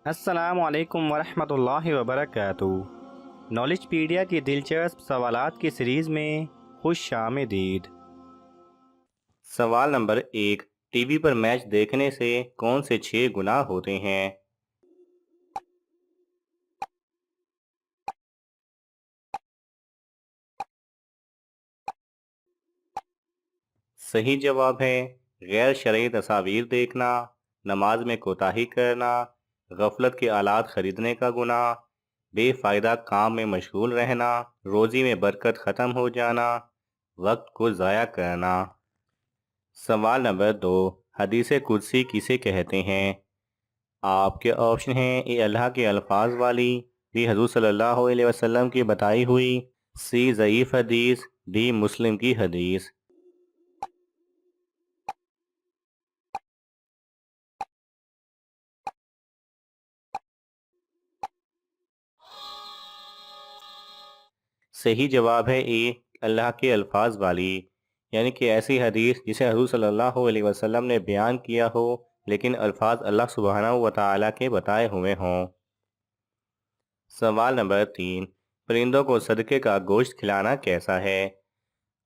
السلام علیکم ورحمۃ اللہ وبرکاتہ۔ نالج پیڈیا کی دلچسپ سوالات کی سیریز میں خوش آمدید۔ سوال نمبر 1، ٹی وی پر میچ دیکھنے سے کون سے 6 گناہ ہوتے ہیں؟ صحیح جواب ہے غیر شرعی تصاویر دیکھنا، نماز میں کوتاہی کرنا، غفلت کے آلات خریدنے کا گناہ، بے فائدہ کام میں مشغول رہنا، روزی میں برکت ختم ہو جانا، وقت کو ضائع کرنا۔ سوال نمبر 2، حدیث قدسی کسے کہتے ہیں؟ آپ کے آپشن ہیں: اے اللہ کے الفاظ والی، بی حضور صلی اللہ علیہ وسلم کی بتائی ہوئی، سی ضعیف حدیث، ڈی مسلم کی حدیث۔ صحیح جواب ہے اے اللہ کے الفاظ والی، یعنی کہ ایسی حدیث جسے حضور صلی اللہ علیہ وسلم نے بیان کیا ہو لیکن الفاظ اللہ سبحانہ و تعالیٰ کے بتائے ہوئے ہوں۔ سوال نمبر 3، پرندوں کو صدقے کا گوشت کھلانا کیسا ہے؟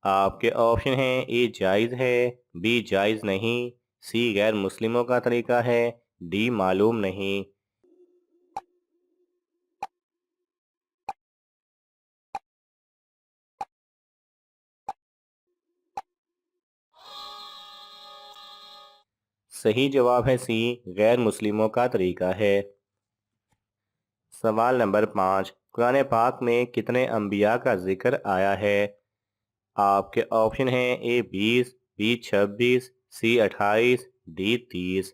آپ کے آپشن ہیں: اے جائز ہے، بی جائز نہیں، سی غیر مسلموں کا طریقہ ہے، ڈی معلوم نہیں۔ صحیح جواب ہے سی غیر مسلموں کا طریقہ ہے۔ سوال نمبر 5، قرآن پاک میں کتنے انبیاء کا ذکر آیا ہے؟ آپ کے آپشن ہیں: اے 20، بی 26، سی 28، ڈی 30۔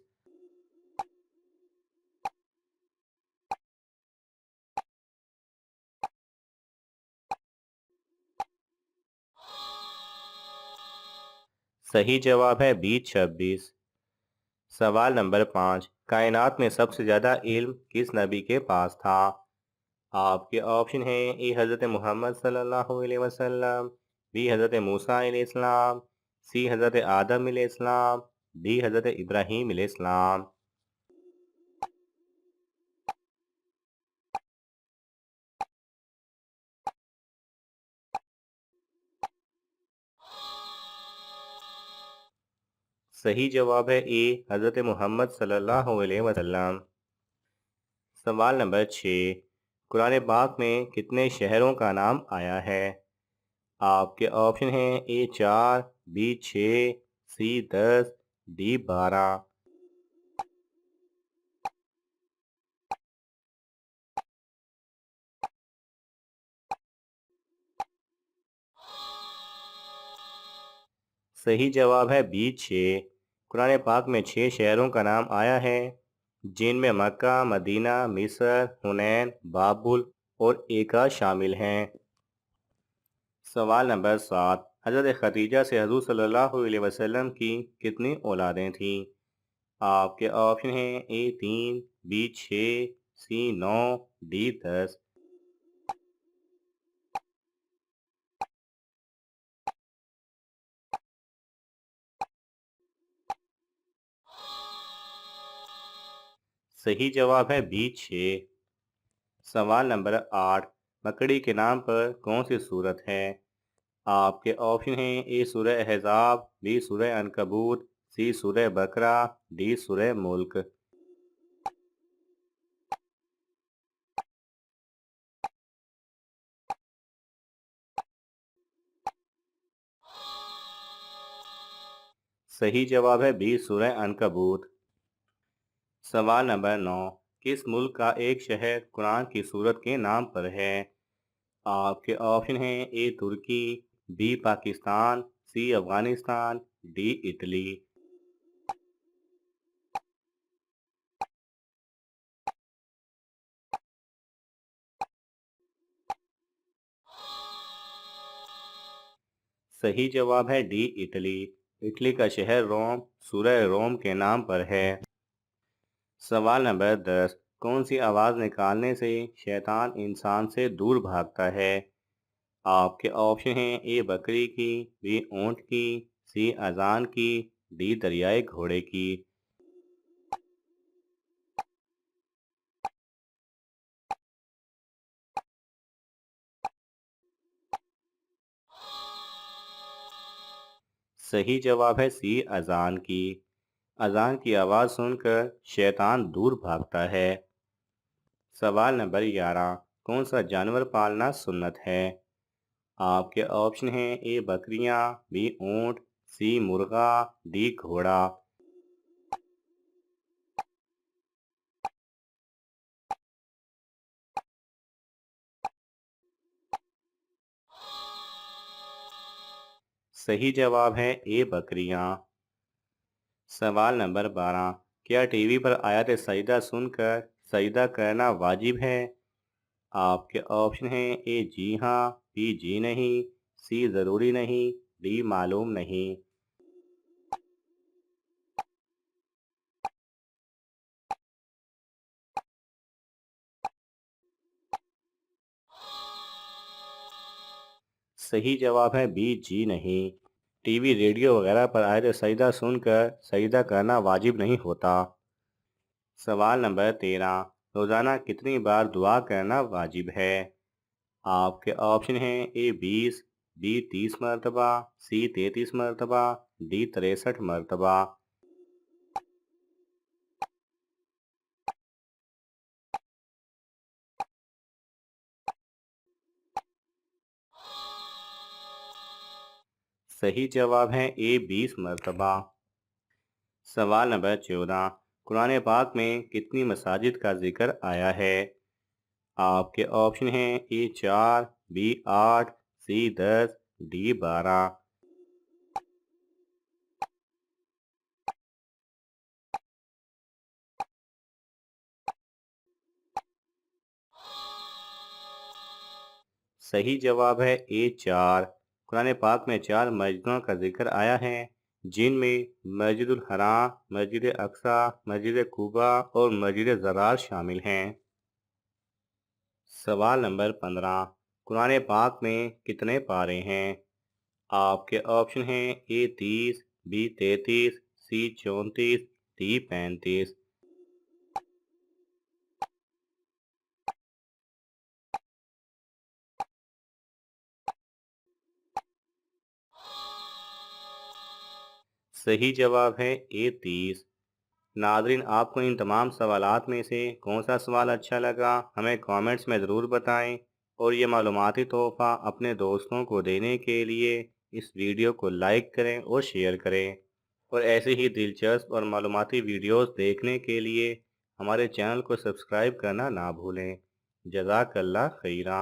صحیح جواب ہے بی 26۔ سوال نمبر 5، کائنات میں سب سے زیادہ علم کس نبی کے پاس تھا؟ آپ کے آپشن ہیں: اے حضرت محمد صلی اللہ علیہ وسلم، بی حضرت موسیٰ علیہ السلام، سی حضرت آدم علیہ السلام، ڈی حضرت ابراہیم علیہ السلام۔ صحیح جواب ہے اے حضرت محمد صلی اللہ علیہ وسلم۔ سوال نمبر 6، قرآن پاک میں کتنے شہروں کا نام آیا ہے؟ آپ کے آپشن ہیں: اے 4، بی 6، سی 10، ڈی 12۔ صحیح جواب ہے بی 6۔ قرآن پاک میں 6 شہروں کا نام آیا ہے جن میں مکہ، مدینہ، مصر، حنین، بابل اور ایکا شامل ہیں۔ سوال نمبر 7، حضرت خدیجہ سے حضور صلی اللہ علیہ وسلم کی کتنی اولادیں تھیں؟ آپ کے آپشن ہیں: اے 3، بی 6، سی 9، ڈی 10۔ صحیح جواب ہے بی 6۔ سوال نمبر 8، مکڑی کے نام پر کون سی صورت ہے؟ آپ کے آپشن ہیں: اے سورہ احزاب، بی سورہ عنکبوت، سی سورہ بقرہ، ڈی سورہ ملک۔ صحیح جواب ہے بی سورہ عنکبوت۔ سوال نمبر 9، کس ملک کا ایک شہر قرآن کی سورت کے نام پر ہے؟ آپ کے آپشن ہیں: اے ترکی، B Pakistan, C Afghanistan, D Italy. صحیح جواب ہے ڈی اٹلی۔ اٹلی کا شہر روم سورہ روم کے نام پر ہے۔ سوال نمبر 10، کون سی آواز نکالنے سے شیطان انسان سے دور بھاگتا ہے؟ آپ کے آپشن ہیں: اے بکری کی، بی اونٹ کی، سی اذان کی، ڈی دریائے گھوڑے کی۔ صحیح جواب ہے سی، اذان کی۔ اذان کی آواز سن کر شیطان دور بھاگتا ہے۔ سوال نمبر 11، کون سا جانور پالنا سنت ہے؟ آپ کے آپشن ہیں: اے بکریاں، بی اونٹ، سی مرغا، ڈی گھوڑا۔ صحیح جواب ہے اے بکریاں۔ سوال نمبر 12، کیا ٹی وی پر آیت سجدہ سن کر سجدہ کرنا واجب ہے؟ آپ کے آپشن ہیں: اے جی ہاں، بی جی نہیں، سی ضروری نہیں، ڈی معلوم نہیں۔ صحیح جواب ہے بی جی نہیں۔ ٹی وی، ریڈیو وغیرہ پر آیت سجدہ سن کر سجدہ کرنا واجب نہیں ہوتا۔ سوال نمبر 13، روزانہ کتنی بار دعا کرنا واجب ہے؟ آپ کے آپشن ہیں: اے 20، بی 30 مرتبہ، سی 33 مرتبہ، ڈی 63 مرتبہ۔ صحیح جواب ہے اے 20 مرتبہ۔ سوال نمبر 14، قرآن پاک میں کتنی مساجد کا ذکر آیا ہے؟ آپ کے آپشن ہیں: اے 4، بی 8، سی 10، ڈی 12۔ صحیح جواب ہے اے 4۔ قرآن پاک میں 4 مسجدوں کا ذکر آیا ہے، جن میں مسجد الحرام، مسجد اقصی، مسجد قباء اور مسجد ضرار شامل ہیں۔ سوال نمبر 15، قرآن پاک میں کتنے پارے ہیں؟ آپ کے آپشن ہیں: اے 30، بی 33، سی 34، ڈی 35۔ صحیح جواب ہے اے 30۔ ناظرین، آپ کو ان تمام سوالات میں سے کون سا سوال اچھا لگا ہمیں کامنٹس میں ضرور بتائیں، اور یہ معلوماتی تحفہ اپنے دوستوں کو دینے کے لیے اس ویڈیو کو لائک کریں اور شیئر کریں، اور ایسے ہی دلچسپ اور معلوماتی ویڈیوز دیکھنے کے لیے ہمارے چینل کو سبسکرائب کرنا نہ بھولیں۔ جزاک اللہ خیرہ۔